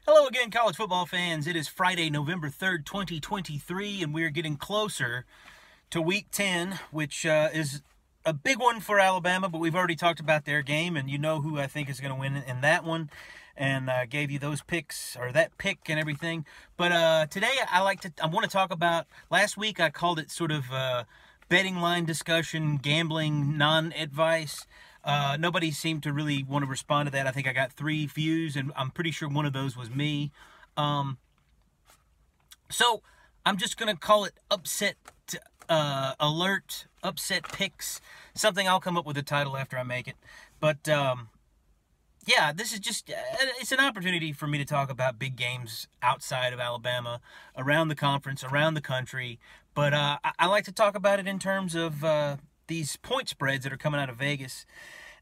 Hello again, college football fans. It is Friday, November 3rd, 2023, and we're getting closer to Week 10, which is a big one for Alabama, but we've already talked about their game, and you know who I think is going to win in that one, and gave you those picks, or that pick and everything. But today I want to talk about, last week I called it sort of betting line discussion, gambling, non-advice. Nobody seemed to really want to respond to that. I think I got 3 views, and I'm pretty sure one of those was me. So I'm just going to call it upset alert, upset picks, something. I'll come up with a title after I make it. But yeah, this is just, it's an opportunity for me to talk about big games outside of Alabama, around the conference, around the country. But I like to talk about it in terms of these point spreads that are coming out of Vegas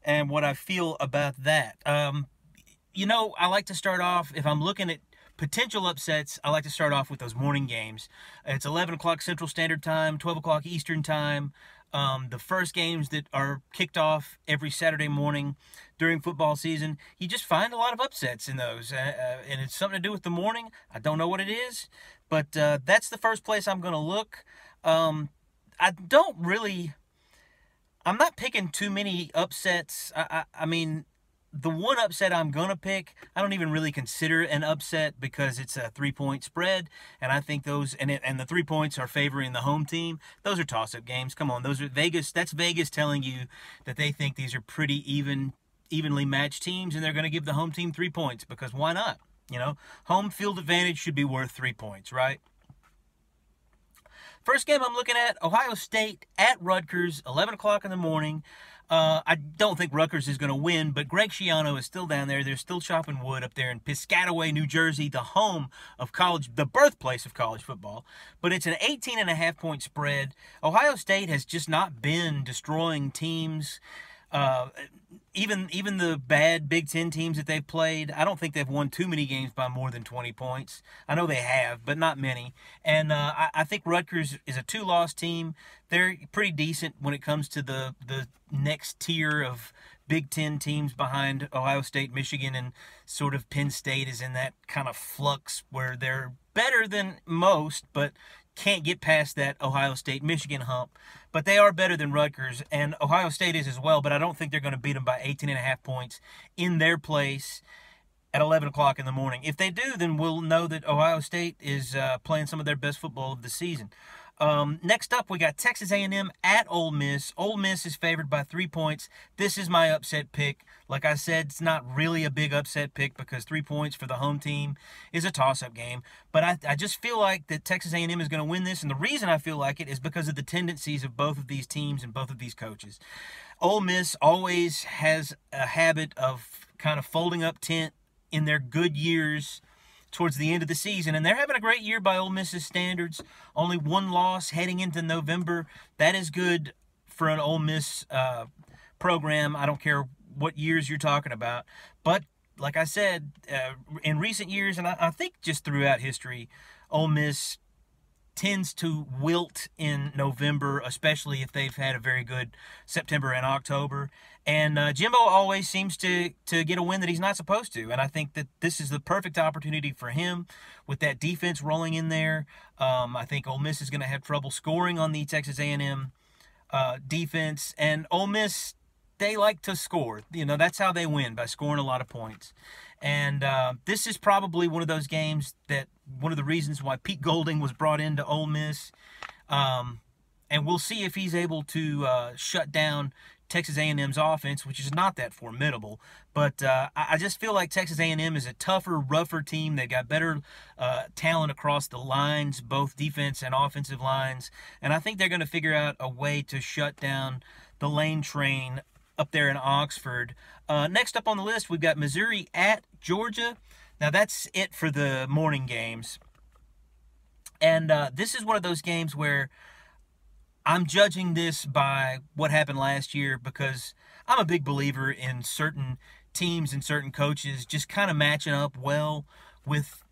and what I feel about that. I like to start off, if I'm looking at potential upsets, I like to start off with those morning games. It's 11 o'clock Central Standard Time, 12 o'clock Eastern Time. The first games that are kicked off every Saturday morning during football season, you just find a lot of upsets in those. And it's something to do with the morning. I don't know what it is, but that's the first place I'm going to look. I'm not picking too many upsets. I mean, the one upset I'm going to pick, I don't even really consider an upset because it's a 3-point spread, and I think those, and the 3 points are favoring the home team. Those are toss-up games. Come on, those are Vegas. That's Vegas telling you that they think these are pretty evenly matched teams, and they're going to give the home team 3 points because why not? Home field advantage should be worth 3 points, right? First game I'm looking at, Ohio State at Rutgers, 11 o'clock in the morning. I don't think Rutgers is going to win, but Greg Schiano is still down there. They're still chopping wood up there in Piscataway, New Jersey, the home of the birthplace of college football. But it's an 18.5-point spread. Ohio State has just not been destroying teams. Even the bad Big Ten teams that they've played, I don't think they've won too many games by more than 20 points. I know they have, but not many. And I think Rutgers is a 2-loss team. They're pretty decent when it comes to the next tier of Big Ten teams behind Ohio State, Michigan, and sort of Penn State is in that kind of flux where they're better than most, but can't get past that Ohio State-Michigan hump. But they are better than Rutgers, and Ohio State is as well, but I don't think they're going to beat them by 18.5 points in their place at 11 o'clock in the morning. If they do, then we'll know that Ohio State is playing some of their best football of the season. Next up, we got Texas A&M at Ole Miss. Ole Miss is favored by 3 points. This is my upset pick. Like I said, it's not really a big upset pick because 3 points for the home team is a toss-up game. But I just feel like that Texas A&M is going to win this, and the reason I feel like it is because of the tendencies of both of these teams and both of these coaches. Ole Miss always has a habit of kind of folding up tent in their good years towards the end of the season, and they're having a great year by Ole Miss's standards. Only 1 loss heading into November. That is good for an Ole Miss program. I don't care what years you're talking about. But like I said, in recent years, and I think just throughout history, Ole Miss tends to wilt in November, especially if they've had a very good September and October. And Jimbo always seems to get a win that he's not supposed to. And I think that this is the perfect opportunity for him with that defense rolling in there. I think Ole Miss is going to have trouble scoring on the Texas A&M defense. And Ole Miss, they like to score. That's how they win, by scoring a lot of points. And this is probably one of those games that one of the reasons why Pete Golding was brought into Ole Miss. And we'll see if he's able to shut down Texas A&M's offense, which is not that formidable. But I just feel like Texas A&M is a tougher, rougher team. They got better talent across the lines, both defense and offensive lines. And I think they're going to figure out a way to shut down the Lane train up there in Oxford. Next up on the list, we've got Missouri at Georgia. Now, that's it for the morning games. And this is one of those games where I'm judging this by what happened last year because I'm a big believer in certain teams and certain coaches just kind of matching up well with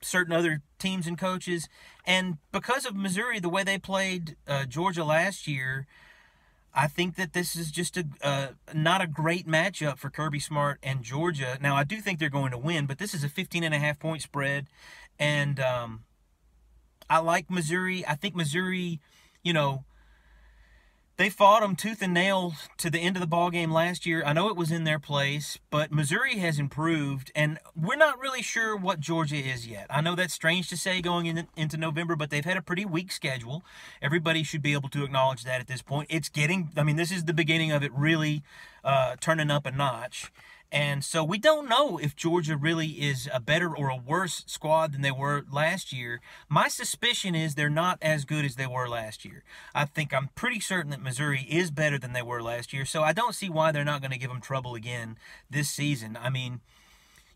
certain other teams and coaches. And because of Missouri, the way they played Georgia last year, I think that this is just not a great matchup for Kirby Smart and Georgia. Now, I do think they're going to win, but this is a 15.5-point spread, and I like Missouri. I think Missouri, you know, they fought them tooth and nail to the end of the ball game last year. I know it was in their place, but Missouri has improved, and we're not really sure what Georgia is yet. I know that's strange to say going into November, but they've had a pretty weak schedule. Everybody should be able to acknowledge that at this point. It's getting, I mean, this is the beginning of it really turning up a notch. And so we don't know if Georgia really is a better or a worse squad than they were last year. My suspicion is they're not as good as they were last year. I'm pretty certain that Missouri is better than they were last year, so I don't see why they're not going to give them trouble again this season. I mean,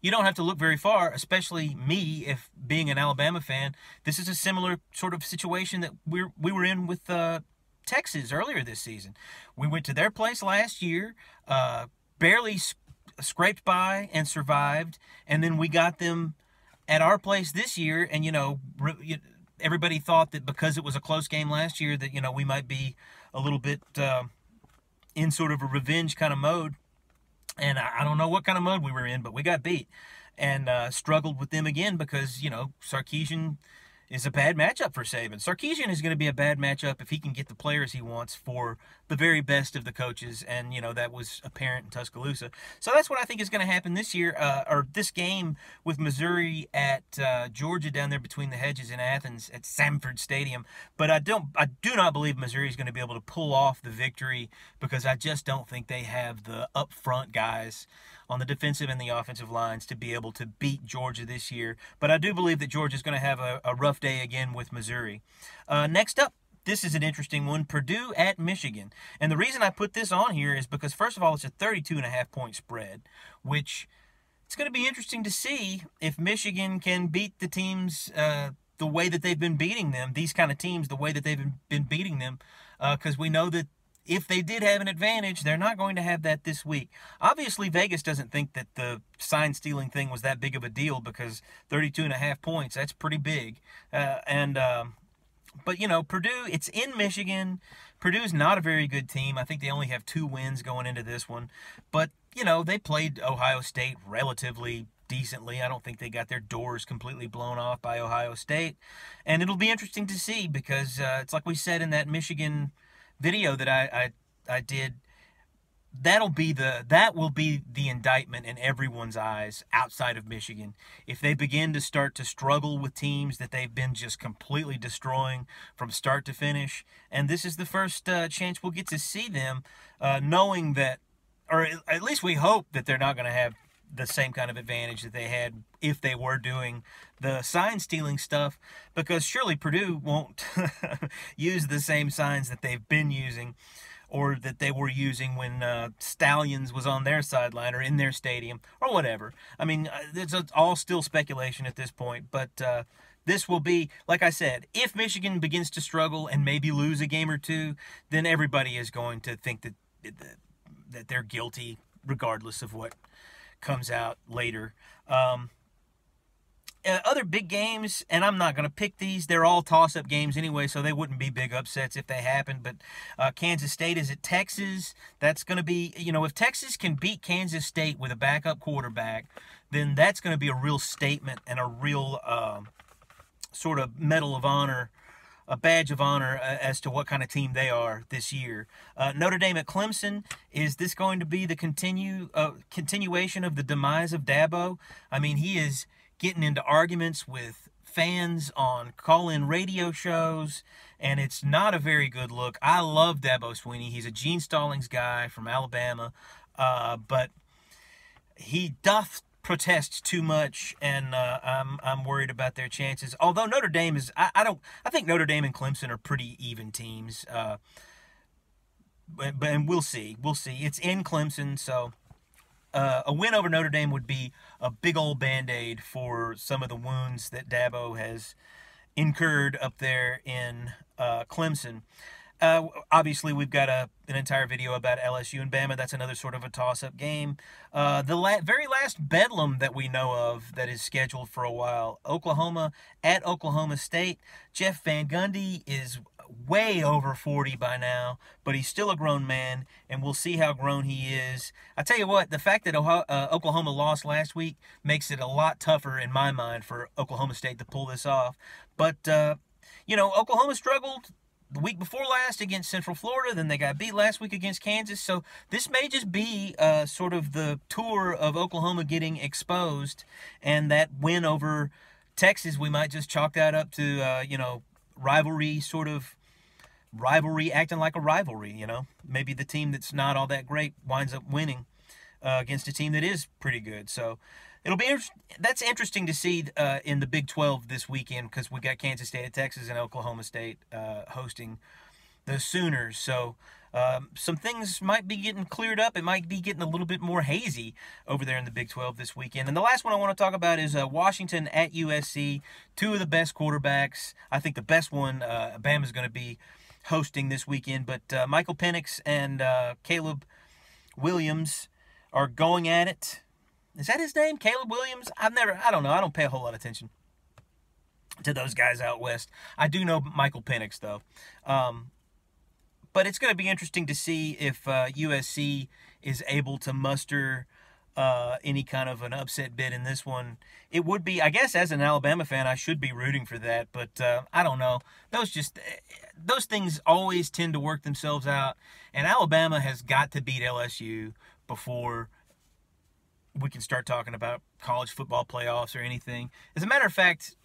you don't have to look very far, especially me, if being an Alabama fan. This is a similar sort of situation that we were in with Texas earlier this season. We went to their place last year, barely scraped by and survived, and then we got them at our place this year, and everybody thought that because it was a close game last year that we might be a little bit in sort of a revenge kind of mode, and I don't know what kind of mode we were in, but we got beat and struggled with them again because Sarkisian is a bad matchup for Saban. Sarkisian is going to be a bad matchup if he can get the players he wants for the very best of the coaches, and that was apparent in Tuscaloosa. So that's what I think is going to happen this year, or this game with Missouri at Georgia down there between the hedges in Athens at Sanford Stadium. But I do not believe Missouri is going to be able to pull off the victory because I just don't think they have the up front guys on the defensive and the offensive lines to be able to beat Georgia this year. But I do believe that Georgia is going to have a rough day again with Missouri. Next up, this is an interesting one, Purdue at Michigan. And the reason I put this on here is because, first of all, it's a 32.5-point spread, which it's going to be interesting to see if Michigan can beat the teams the way that they've been beating them, these kind of teams, the way that they've been beating them, because we know that if they did have an advantage, they're not going to have that this week. Obviously, Vegas doesn't think that the sign-stealing thing was that big of a deal because 32.5 points, that's pretty big. But, Purdue, it's in Michigan. Purdue's not a very good team. I think they only have 2 wins going into this one. But, they played Ohio State relatively decently. I don't think they got their doors completely blown off by Ohio State. And it'll be interesting to see because it's like we said in that Michigan video that I did, that will be the indictment in everyone's eyes outside of Michigan. If they begin to start to struggle with teams that they've been just completely destroying from start to finish, and this is the first chance we'll get to see them, knowing that, or at least we hope that they're not going to have the same kind of advantage that they had if they were doing the sign-stealing stuff, because surely Purdue won't use the same signs that they've been using or that they were using when Stallions was on their sideline or in their stadium or whatever. I mean, it's all still speculation at this point, but this will be, like I said, if Michigan begins to struggle and maybe lose a game or two, then everybody is going to think that they're guilty regardless of what comes out later. Other big games, and I'm not going to pick these. They're all toss-up games anyway, so they wouldn't be big upsets if they happened. But Kansas State is at Texas. That's going to be, if Texas can beat Kansas State with a backup quarterback, then that's going to be a real statement and a real sort of medal of honor, a badge of honor as to what kind of team they are this year. Notre Dame at Clemson, is this going to be the continuation of the demise of Dabo? I mean, he is getting into arguments with fans on call-in radio shows, and it's not a very good look. I love Dabo Swinney. He's a Gene Stallings guy from Alabama, but he doth protest too much, and I'm worried about their chances. Although Notre Dame is, I think Notre Dame and Clemson are pretty even teams. And we'll see. It's in Clemson, so a win over Notre Dame would be a big old Band-Aid for some of the wounds that Dabo has incurred up there in Clemson. Obviously, we've got an entire video about LSU and Bama. That's another sort of a toss-up game. The very last bedlam that we know of that is scheduled for a while, Oklahoma at Oklahoma State. Jeff Van Gundy is way over 40 by now, but he's still a grown man, and we'll see how grown he is. I tell you what, the fact that Oklahoma lost last week makes it a lot tougher in my mind for Oklahoma State to pull this off. But, you know, Oklahoma struggled the week before last against Central Florida, then they got beat last week against Kansas, so this may just be sort of the tour of Oklahoma getting exposed, and that win over Texas, we might just chalk that up to, you know, rivalry, acting like a rivalry, you know. Maybe the team that's not all that great winds up winning against a team that is pretty good. So it'll be that's interesting to see in the Big 12 this weekend, because we got Kansas State at Texas and Oklahoma State hosting the Sooners. So some things might be getting cleared up. It might be getting a little bit more hazy over there in the Big 12 this weekend. And the last one I want to talk about is Washington at USC. Two of the best quarterbacks. I think the best one, Bama's going to be hosting this weekend. But Michael Penix and Caleb Williams are going at it. Is that his name? Caleb Williams? I don't know. I don't pay a whole lot of attention to those guys out west. I do know Michael Penix, though. But it's going to be interesting to see if USC is able to muster any kind of an upset bid in this one. It would be, I guess, as an Alabama fan, I should be rooting for that. But I don't know. Those things always tend to work themselves out. And Alabama has got to beat LSU before we can start talking about college football playoffs or anything. As a matter of fact,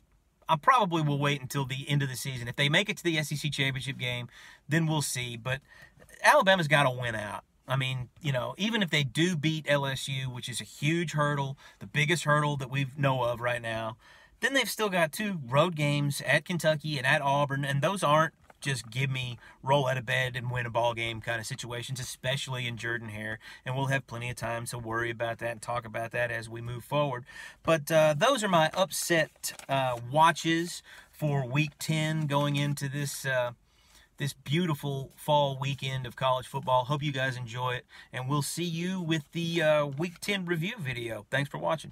I probably will wait until the end of the season. If they make it to the SEC championship game, then we'll see. But Alabama's got to win out. I mean, you know, even if they do beat LSU, which is a huge hurdle, the biggest hurdle that we know of right now, then they've still got 2 road games at Kentucky and at Auburn, and those aren't just give me roll out of bed and win a ball game kind of situations, especially in Jordan-Hare, and we'll have plenty of time to worry about that and talk about that as we move forward. But those are my upset watches for Week 10 going into this this beautiful fall weekend of college football. Hope you guys enjoy it, and we'll see you with the Week 10 review video. Thanks for watching.